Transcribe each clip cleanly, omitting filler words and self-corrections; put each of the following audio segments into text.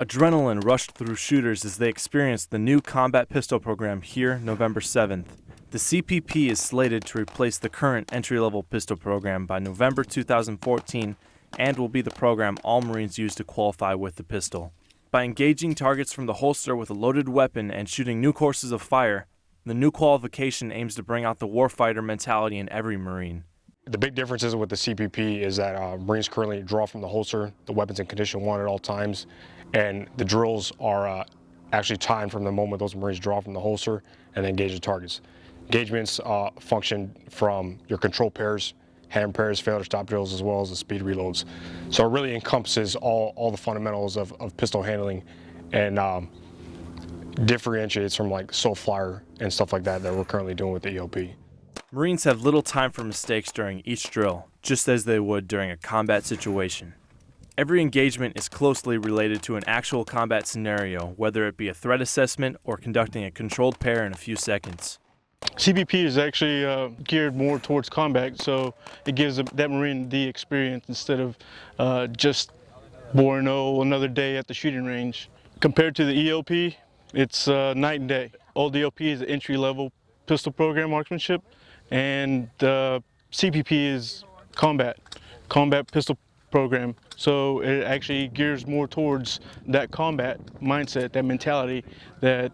Adrenaline rushed through shooters as they experienced the new combat pistol program here November 7th. The CPP is slated to replace the current entry-level pistol program by November 2014 and will be the program all Marines use to qualify with the pistol. By engaging targets from the holster with a loaded weapon and shooting new courses of fire, the new qualification aims to bring out the warfighter mentality in every Marine. The big differences with the CPP is that Marines currently draw from the holster, the weapon's in condition 1 at all times, and the drills are actually timed from the moment those Marines draw from the holster and then engage the targets. Engagements function from your control pairs, hand pairs, failure stop drills, as well as the speed reloads. So it really encompasses all the fundamentals of pistol handling and differentiates from like soul flyer and stuff like that we're currently doing with the EOP. Marines have little time for mistakes during each drill, just as they would during a combat situation. Every engagement is closely related to an actual combat scenario, whether it be a threat assessment or conducting a controlled pair in a few seconds. CPP is actually geared more towards combat, so it gives that Marine the experience instead of just boring another day at the shooting range. Compared to the EOP, it's night and day. Old EOP is an entry-level pistol program marksmanship, and the CPP is combat pistol program. So it actually gears more towards that combat mindset, that mentality that,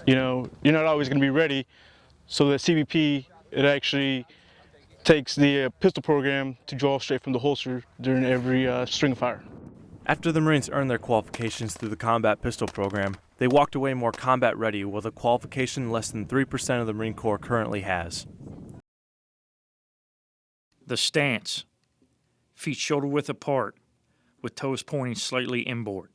you know, you're not always going to be ready. So the CPP, it actually takes the pistol program to draw straight from the holster during every string fire. After the Marines earned their qualifications through the combat pistol program, they walked away more combat ready with a qualification less than 3% of the Marine Corps currently has. The stance. Feet shoulder width apart, with toes pointing slightly inboard.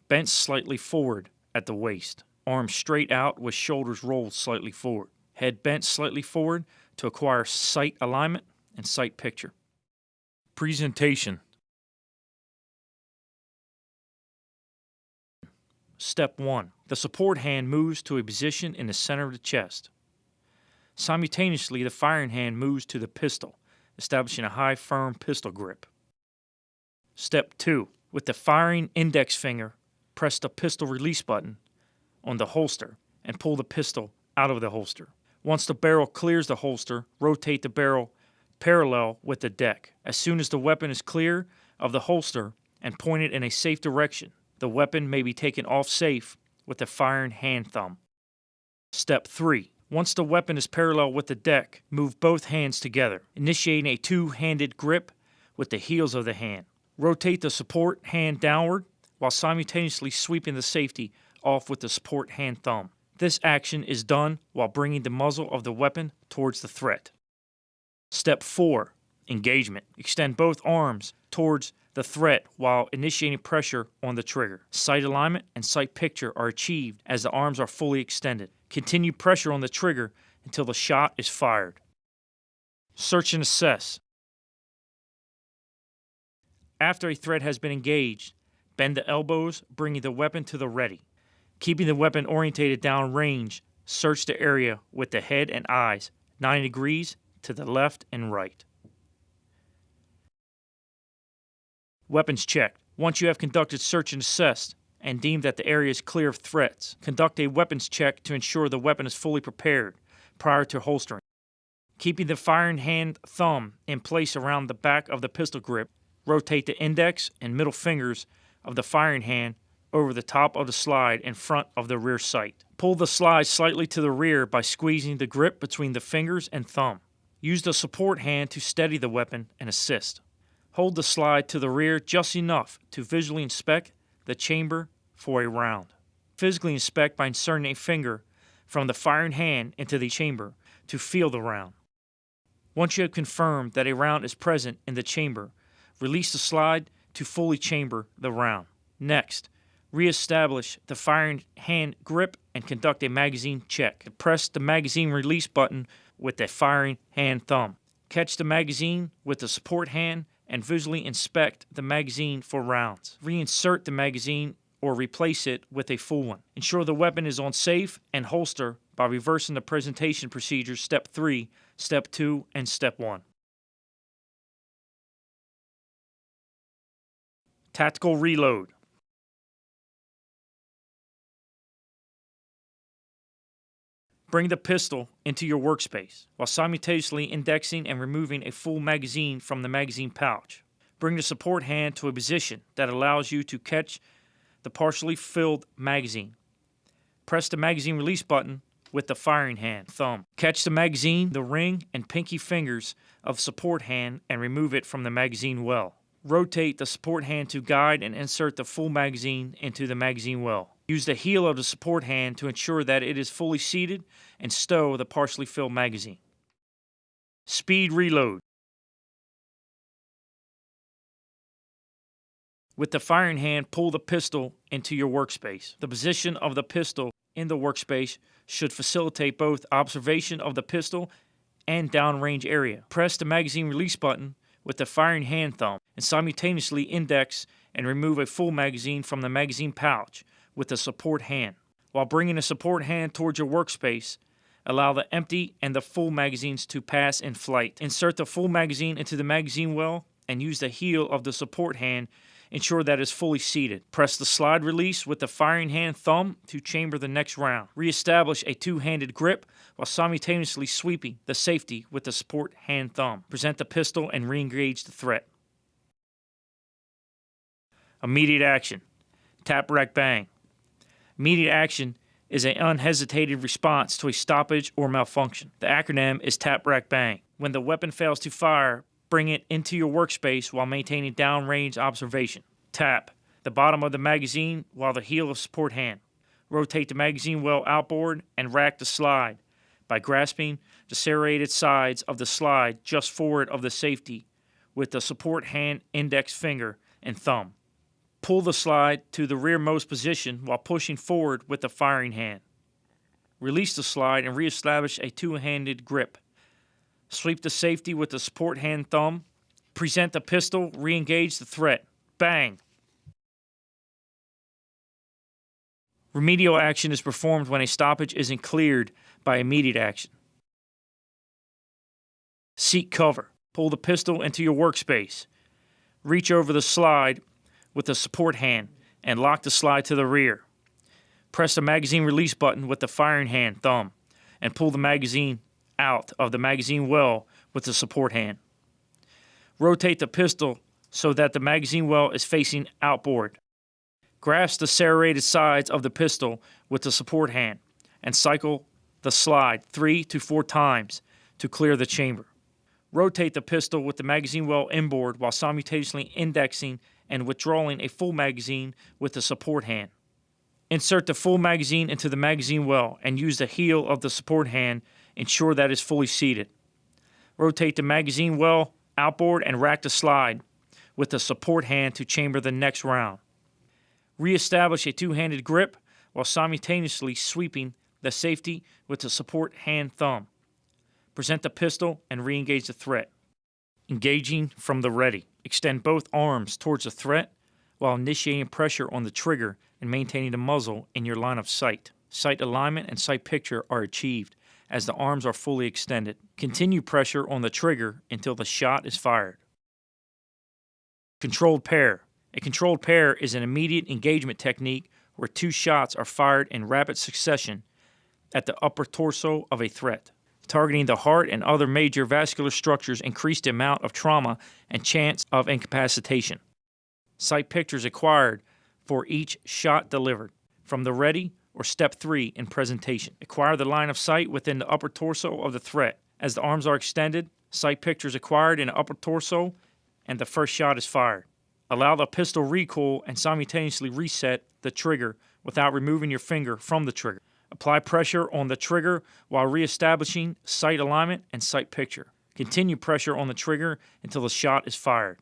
Bent slightly forward at the waist. Arms straight out with shoulders rolled slightly forward. Head bent slightly forward to acquire sight alignment and sight picture. Presentation. Step 1. The support hand moves to a position in the center of the chest. Simultaneously, the firing hand moves to the pistol, establishing a high, firm pistol grip. Step 2. With the firing index finger, press the pistol release button on the holster and pull the pistol out of the holster. Once the barrel clears the holster, rotate the barrel parallel with the deck. As soon as the weapon is clear of the holster and pointed in a safe direction, the weapon may be taken off safe with the firing hand thumb. Step 3. Once the weapon is parallel with the deck, move both hands together, initiating a two-handed grip with the heels of the hand. Rotate the support hand downward while simultaneously sweeping the safety off with the support hand thumb. This action is done while bringing the muzzle of the weapon towards the threat. Step 4. Engagement. Extend both arms towards the threat while initiating pressure on the trigger. Sight alignment and sight picture are achieved as the arms are fully extended. Continue pressure on the trigger until the shot is fired. Search and assess. After a threat has been engaged, bend the elbows, bringing the weapon to the ready. Keeping the weapon orientated down range, search the area with the head and eyes 90 degrees to the left and right. Weapons checked. Once you have conducted search and assess and deemed that the area is clear of threats, conduct a weapons check to ensure the weapon is fully prepared prior to holstering. Keeping the firing hand thumb in place around the back of the pistol grip, rotate the index and middle fingers of the firing hand over the top of the slide in front of the rear sight. Pull the slide slightly to the rear by squeezing the grip between the fingers and thumb. Use the support hand to steady the weapon and assist. Hold the slide to the rear just enough to visually inspect the chamber for a round. Physically inspect by inserting a finger from the firing hand into the chamber to feel the round. Once you have confirmed that a round is present in the chamber, release the slide to fully chamber the round. Next, re-establish the firing hand grip and conduct a magazine check. Press the magazine release button with the firing hand thumb. Catch the magazine with the support hand and visually inspect the magazine for rounds. Reinsert the magazine or replace it with a full one. Ensure the weapon is on safe and holster by reversing the presentation procedures Step 3, Step 2, and Step 1. Tactical reload. Bring the pistol into your workspace while simultaneously indexing and removing a full magazine from the magazine pouch. Bring the support hand to a position that allows you to catch the partially filled magazine. Press the magazine release button with the firing hand thumb. Catch the magazine, the ring, and pinky fingers of support hand and remove it from the magazine well. Rotate the support hand to guide and insert the full magazine into the magazine well. Use the heel of the support hand to ensure that it is fully seated and stow the partially filled magazine. Speed reload. With the firing hand, pull the pistol into your workspace. The position of the pistol in the workspace should facilitate both observation of the pistol and downrange area. Press the magazine release button with the firing hand thumb and simultaneously index and remove a full magazine from the magazine pouch with the support hand. While bringing the support hand towards your workspace, allow the empty and the full magazines to pass in flight. Insert the full magazine into the magazine well and use the heel of the support hand. Ensure that it is fully seated. Press the slide release with the firing hand thumb to chamber the next round. Reestablish a two-handed grip while simultaneously sweeping the safety with the support hand thumb. Present the pistol and re-engage the threat. Immediate action. Tap, rack, bang. Immediate action is an unhesitated response to a stoppage or malfunction. The acronym is tap, rack, bang. When the weapon fails to fire, bring it into your workspace while maintaining downrange observation. Tap the bottom of the magazine while the heel of support hand. Rotate the magazine well outboard and rack the slide by grasping the serrated sides of the slide just forward of the safety with the support hand index finger and thumb. Pull the slide to the rearmost position while pushing forward with the firing hand. Release the slide and reestablish a two-handed grip. Sweep the safety with the support hand thumb. Present the pistol, re-engage the threat. Bang! Remedial action is performed when a stoppage isn't cleared by immediate action. Seek cover. Pull the pistol into your workspace. Reach over the slide with the support hand and lock the slide to the rear. Press the magazine release button with the firing hand thumb and pull the magazine out of the magazine well with the support hand. Rotate the pistol so that the magazine well is facing outboard. Grasp the serrated sides of the pistol with the support hand and cycle the slide 3 to 4 times to clear the chamber. Rotate the pistol with the magazine well inboard while simultaneously indexing and withdrawing a full magazine with the support hand. Insert the full magazine into the magazine well and use the heel of the support hand. Ensure that it's fully seated. Rotate the magazine well outboard and rack the slide with the support hand to chamber the next round. Reestablish a two-handed grip while simultaneously sweeping the safety with the support hand thumb. Present the pistol and re-engage the threat. Engaging from the ready. Extend both arms towards the threat while initiating pressure on the trigger and maintaining the muzzle in your line of sight. Sight alignment and sight picture are achieved as the arms are fully extended. Continue pressure on the trigger until the shot is fired. Controlled pair. A controlled pair is an immediate engagement technique where 2 shots are fired in rapid succession at the upper torso of a threat. Targeting the heart and other major vascular structures increase the amount of trauma and chance of incapacitation. Sight pictures acquired for each shot delivered from the ready or step 3 in presentation. Acquire the line of sight within the upper torso of the threat. As the arms are extended, sight pictures acquired in the upper torso and the first shot is fired. Allow the pistol recoil and simultaneously reset the trigger without removing your finger from the trigger. Apply pressure on the trigger while reestablishing sight alignment and sight picture. Continue pressure on the trigger until the shot is fired.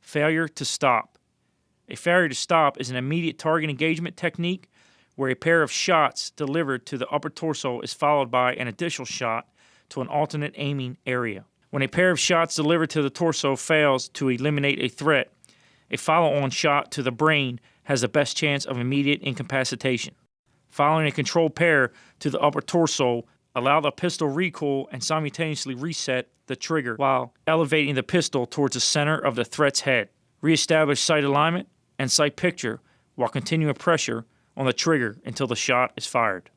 Failure to stop. A failure to stop is an immediate target engagement technique where a pair of shots delivered to the upper torso is followed by an additional shot to an alternate aiming area. When a pair of shots delivered to the torso fails to eliminate a threat, a follow-on shot to the brain has the best chance of immediate incapacitation. Following a controlled pair to the upper torso, allow the pistol recoil and simultaneously reset the trigger while elevating the pistol towards the center of the threat's head. Reestablish sight alignment and sight picture while continuing pressure on the trigger until the shot is fired.